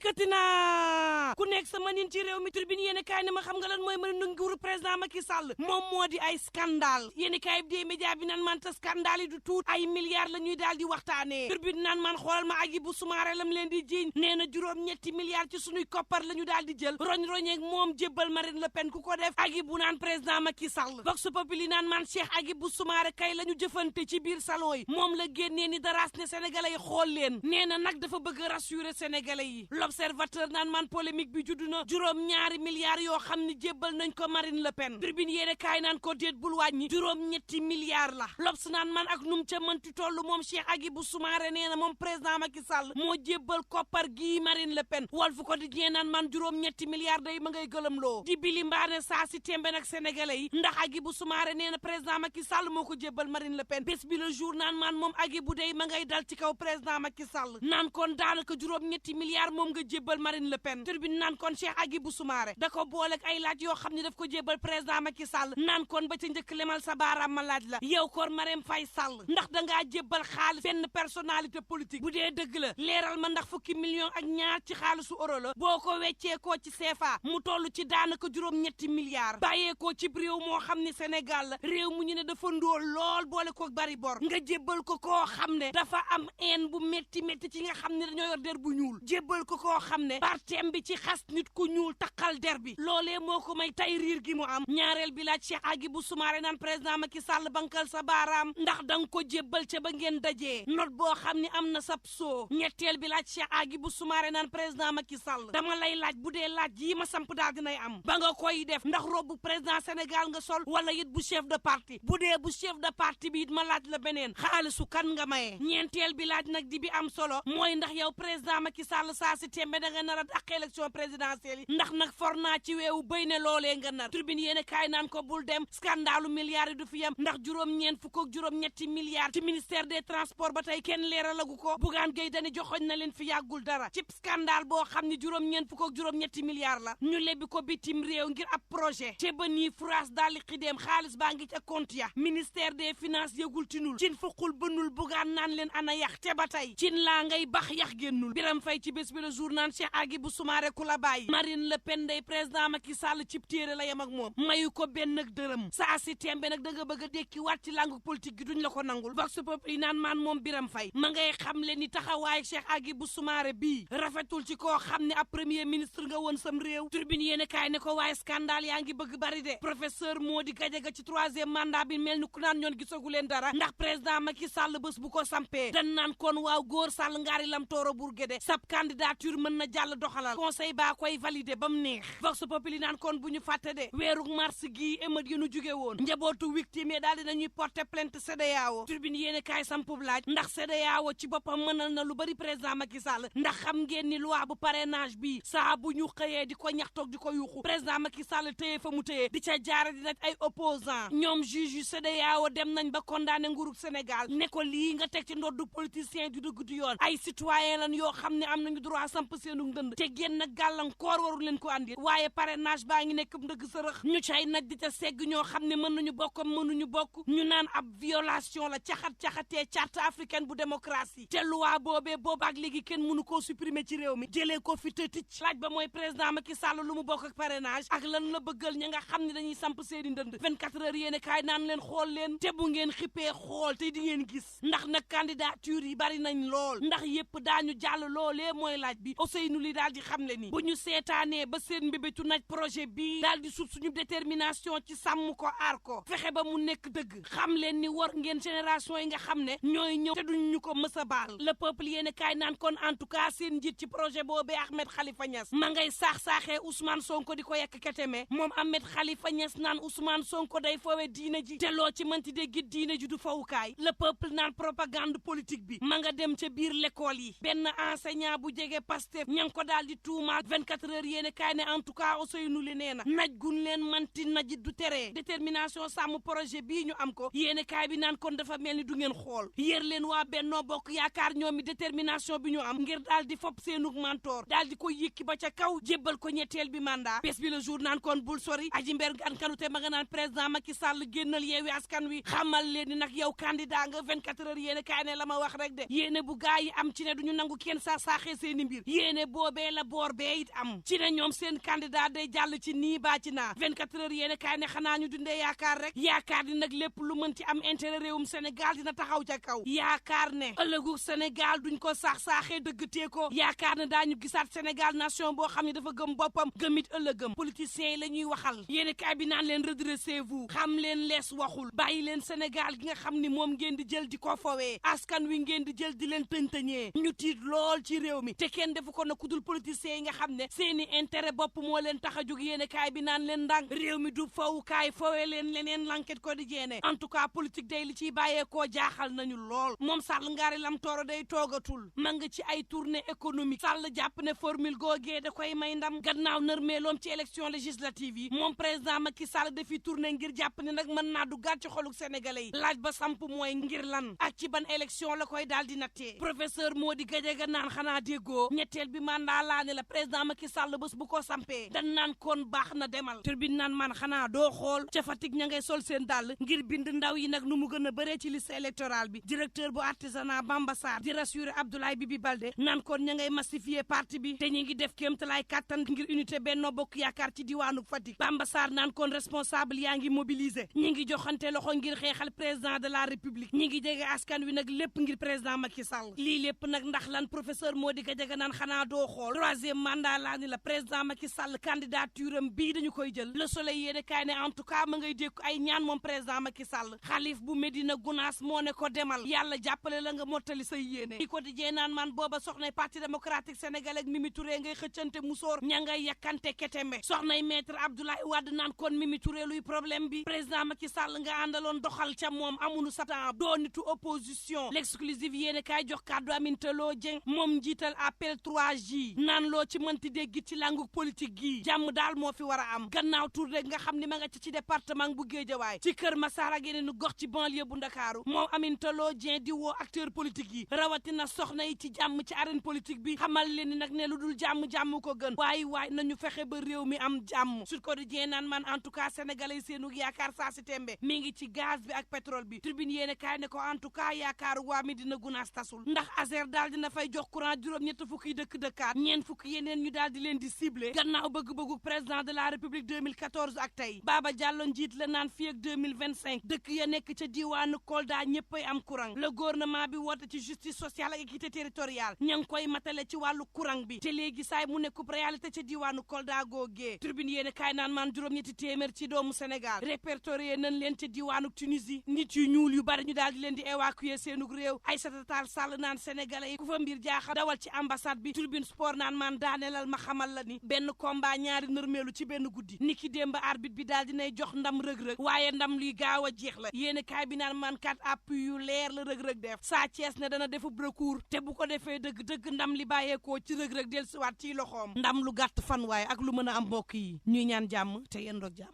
dikkati naa ku nekk sa manin ci réew mi tribune yéen kaay ne ma xam nga lan mooy mën a nguuru président Macky Sall moom moo di ay scandale yéen kaay bi dee média bi naan man te scandale yi du tuut ay milliards la ñuy daal di waxtaanee tribune naan man xoolal ma Hadjibou Soumaré lam leen di jiiñ nee na juróom-ñetti milliards ci suñuy koppar la ñu daal di jël roñ-roñeeg moom jébbal Marine Le Pen ku ko def Hadjibou naan président Macky Sall Vox Populi naan man Cheikh Hadjibou Soumaré kay la ñu jëfante ci biir salon yi moom la génnee ni daraas ne sénégalais yi xool leen nee na nag dafa bëgg a rassurer sénégalais yi l'observateur naan man polémique bi juddu na juróom-ñaari milliards yoo xam ne jébbal nañ ko Marine Le Pen tribune yéene kaay naan ko déet bul wàññi juróom-ñetti milliards la l'Obs naan man ak num ca mënti toll moom Cheikh Hadjibou Soumaré nee na moom président Macky Sall moo jébbal koppar gii Marine Le Pen Walf Quotidien naan man juróom-ñetti milliards day ma ngay gëlëm loo di bili mbaane saa si tembe nag sénégalais yi ndax Hadjibou Soumaré nee na président Macky Sall moo ko jébbal Marine Le Pen bés bi le jour naan man moom Hadjibou day ma ngay dal ci kaw président Macky Sall naan kon daanaka juróom-ñetti milliards moom nga jébbal Marine Le Pen tribune naan kon Cheikh Hadjibou Soumaré da ko booleeg ay laaj yoo xam ne daf ko jébbal président Macky Sall naan kon ba ca njëkk lemal sa baaraam ma laaj la yow kon Marème Faye Sall ndax dangaa jébbal xaalis benn personnalité politique bu dee dëgg la leeral ma ndax fukki millions ak ñaar ci xaalisu euro la boo ko wecceekoo ci CFA mu toll ci daanaka juróom-ñetti milliards bàyyeekoo ci réew moo xam ne Sénégal la réew mu ñu ne dafa ndóol lool boole ko bari bor nga jébbal ko koo xam ne dafa am haine bu métti ci nga xam ne dañoo yor der bu ñuul jébbal ko koo xam ne partem bi ci xas nit ku ñuul takkal der bi loolee moo ko may tay riir gi mu am ñaareel bi laaj Cheikh Hadjibou Soumaré naan président Macky Sall bankal sa baaraam ndax danga ko jébbal ca ba ngeen dajee note boo xam ne am na sab soo ñetteel bi laaj Cheikh Hadjibou Soumaré naan président Macky Sall dama lay laaj bu dee laaj yi ma samp daal dinay am ba nga koy def ndax robu président Sénégal nga sol wala it bu chef de parti bu dee bu chef de parti bi it ma laaj la beneen xaalisu kan nga maye ñeenteel bi laaj nag di bi am solo mooy ndax yow président Macky Sall saa si tembe da nga nar a dàq élection présidentielle yi ndax nag for naa ci weewu béy ne loolee nga nar tribune yéen kaay naan ko bul dem scandalu milliards yi du fi yem ndax juróom-ñeent fukk ak juróom-ñetti milliards ci ministère des transports ba tey kenn leeralagu ko Bougane Gueye Dany joxoñ na leen fi yàggul dara ci scandale boo xam ne juróom-ñeent fukk ak juróom-ñetti milliards la ñu lebbi ko bitim réew ngir ab projet te ba nii France daal di xideem xaalis baa ngi ca compte ya ministère des finances yëgul tinul cin fuqul bënul Bougane naan leen ana yax te ba tey cin laa ngay bax yax génnul Biram Fay ci bés bi le jour naan Cheikh Hadjibou Soumaré ku la bàyyi Marine Le Pen day président Macky Sall cib téere la yem ak moom mayu ko benn ak dërëm saa si tembe nag da nga bëgg a dekki waat ci langue politique gi duñ la ko nangul Vox Populi naan maan moom Biram Fay ma ngay xam le ni taxawaay Cheikh Hadjibou Soumaré bii rafetul ci koo xam ne ab premier ministre nga woon sam réew tribune yéen kaay ne ko waaye scandale yaa ngi bëgg bari de professeur Mody Gadiaga ci troisième mandat bi mel ni ku naan ñoon gisagu leen dara ndax président Macky Sall bés bu ko sampee dan naan kon waaw góor Sall ngaari lam tooro Bourguédé sab candidature mën na jàll doxalal conseil baa koy validé ba mu neex Vox Populi naan kon bu ñu fàtte de weeruk mars gii émeute yi nu jóge woon njabootu victime daal dinañuy porter plainte CEDEAO tribune yéen kaay sampub laaj ndax CEDEAO ci boppam mënal na lu bari président Macky Sall ndax xam ngeen ni loi bu parrainage bi saa bu ñu xëyee di ko ñaxtoog di ko yuuxu président Macky Sall téye fa mu téye di ca jaare di nag ay opposant ñoom juge yu CEDEAO dem nañ ba condamné nguurug Sénégal ne ko lii nga teg ci ndoddu politicien du dëgg du yoon ay citoyen lan yoo xam ne am nañu droit samp seenu ndënd te génn gàllankoor warul leen ko andi waaye parrainage baa ngi nekk ndëgg sërëx ñu cay naj di ca segg ñoo xam ne mën nañu bokk mënuñu bokk ñu naan ab violation la caxat-caxatee charte africaine bu démocratie te loi boobee boobaak léegi kenn mënu koo supprimer ci réew mi jëlee ko fi te tic laaj ba mooy président Macky Sall lu mu bokk ak parrainage ak lan la bëggal ña nga xam ne dañuy samp seeni ndënd 24 heures yéene kaay naan leen xool leen te bu ngeen xippee xool te di ngeen gis ndax nag candidature yi bari nañ lool ndax yépp daañu jàll loolee mooy laaj bi Ousseynou li daal di xam le ni bu ñu seetaanee ba seen mbébétu naj projet bii daal di sut suñu détermination ci sàmm ko aar ko fexe ba mu nekk dëgg xam leen ni war ngeen génération yi nga xam ne ñooy ñëw te duñ ñu ko mës a baal le peuple yéene kaay naan kon en tout cas seen njiit ci projet boobee Ahmed Khalifa Niass ma ngay saax-saaxee Ousmane Sonko di ko yekk keteme moom Ahmed Khalifa Niass naan Ousmane Sonko day foowe diine ji te loo ci mënti dégg diine ji du fawukaay le peuple naan propagande politique bi ma nga dem ca biir l'école yi benn enseignant bu jege Pastef ña ngi ko daal di tuuma waa 24 heures yéene kaay ne en tout cas Ousseynou Ly nee na naj gun leen manti najit du tere détermination sàmm projet bii ñu am ko yéene kaay bi naan kon dafa mel ni du ngeen xool yéer leen waa Benno Bokk Yaakaar ñoom mi détermination bi ñu am ngir daal di fopp seenug mentor daal di ko yëkki ba ca kaw jébbal ko ñetteel bi mandat bés bi le jour naan kon bul sori aji mber gan kanute ma nga naan président Macky Sall génnal yeewi askan wi xamal leen ni nag yow candidat nga 24 heures yéene kaay ne la ma wax rek de yéene bu gaa yi am ci ne duñu nangu kenn saaxee seeni mbir yéene boobee la boor bee it am ci ne ñoom seen candidat day jàll ci nii baa ci naa 24 heures yéene kaay ne xanaa ñu dundee yaakaar rek yaakaar di nag lépp lu mën ci am intérêt réewum Sénégal dina taxaw ca kaw yaakaar ne ëllëgu Sénégal duñ ko saaxee dëggtee ko yaakaar ne daañu gisaat Sénégal nation boo xam ne dafa gëm boppam gëmit ëllëgëm politiciens yi la ñuy waxal yéene kaay bi naan leen redressez-vous xam leen lees waxul bàyyi leen Sénégal gi nga xam ni moom ngeen di jël di ko fowee askan wi ngeen di jël di leen tëñtëñee ñu tiit lool ci réew mi te kenn defu ko na kudul politiciens yi nga xam ne seeni intérêt bopp moo leen tax a jóg yéene kaay bi naan leen ndànk réew mi du fawukaay fowee leen leneen l'enquête quotidienne en tout cas politique day li ciy bàyyeekoo jaaxal nañu lool moom Sall ngaari lam tooro day toogatul ma nga ci ay tournée économique Sall jàpp ne formule googee da koy may ndam gannaaw nërmeeloom ci élection législative yi moom président Macky Sall dafi tournée ngir jàpp ne nag mën naa du gàtt ci xoluk sénégalais yi laaj ba samp mooy ngir lan ak ci ban élection la koy daal di nattee professeur Mody Gadiaga naan xanaa déggoo ñetteel bi mandat laa ne la président Macky Sall bés bu ko sampee dan naan kon baax na demal turbine naan man xanaa doo xool ca Fatick ña ngay sol seen dàll ngir bind ndaw yi nag nu mu gën a bëree ci liste électorale bi directeur bu artisanat Bamba Sarr di rassurer Abdoulaye Bibi Baldé naan kon ña ngay massifier parti bi te ñi ngi def kéemtalaay kàttan ngir unité Benno Bokk Yaakaar ci diwaanu Fatick Bamba Sarr naan kon responsable yaa ngi mobiliser ñi ngi joxante loxo ngir xeexal président de la république ñi ngi jege askan wi nag lépp ngir président Macky Sall lii lépp nag ndax lan professeur Mody Gadiaga naan xanaa doo xool troisième mandat laa ni la président Macky Sall candidature am bii dañu koy jël le soleil yéene kaay ne en tout cas ma ngay dékku ay ñaan moom président Macky Sall xalif bu Medina Gounass moo ne ko demal yàlla jàppale la nga mottali say yéene di ko dijee naan man booba soxnay parti démocratique sénégalais ak Mimi Touré ngay xëccante musóor ña ngay yakkante ketembe soxnay maître Abdoulaye Wade naan kon Mimi Touré luy problème bi président Macky Sall nga àndaloon doxal ca moom amunu satan doo nitu opposition l'exclusive yéene kaay jox kàddu Aminata Lô Dieng moom njiital appel 3J naan loo ci mënti dégg ci langu politique gi jàmm daal moo fi war a am gannaaw tur rek nga xam ni ma nga ci département bu Guédiawaye ci Kër Massar ak yeneen gox ci banlieue bu Ndakaaru moom Aminata Lô Dieng di woo acteur politique yi rawatina soxna yi ci jàmm ci arène politique bi xamal leen ni nag ne lu dul jàmm ko gën waaye nañu fexe ba réew mi am jàmm Sud Quotidien naan man en tout cas sénégalais seenu yaakaar saa si tembe mi ngi ci gaz bi ak pétrole bi tribune yéene kaay ne ko en tout cas yaakaaru waa Medina Gounass tasul ndax Azer daal dina fay jox courant juróom-ñett fukki dëkkaat ñeent fukki yeneen ñu daal di leen di ciblé gannaaw bëgg-bëggu président de la république 2014 ak tey Baba Diallo njiit la naan fii ak 2025 dëkk ya nekk ca diwaanu Kolda ñëppay am courant le gouvernement bi woote ci justice sociale ak équité territoriale ña ngi koy matale ci wàllu courant bi te léegi saay mu nekkub réalité ca diwaanu Kolda googee tribune yéene kaay naan maan juróom-ñetti téeméer ci doomu Sénégal répertorié nañ leen ca diwaanu Tunisie nit yu ñuul yu bari ñu daal di leen di évacuer seenug réew Aïssata Tall Sall naan sénégalais yi ku fa mbir jaaxal dawal ci ambassade bi tribune sport naan maan daaneelal ma xamal la ni benn combat ñaari nërmeelu ci benn guddi niki démb arbitre bi daal dinay jox ndam rëg-rëg waaye ndam luy gaaw a jeex la yéene kaay bi naan maan kat appui yu leer la rëg-rëg def Sa Thiès ne dana defub recours te bu ko defee dëgg ndam li bàyyeekoo ci rëg-rëg dellusiwaat ci loxoom ndam lu gàtt fan waaye ak lu mën a am mbokk yi ñuy ñaan jàmm te yendoog jàmm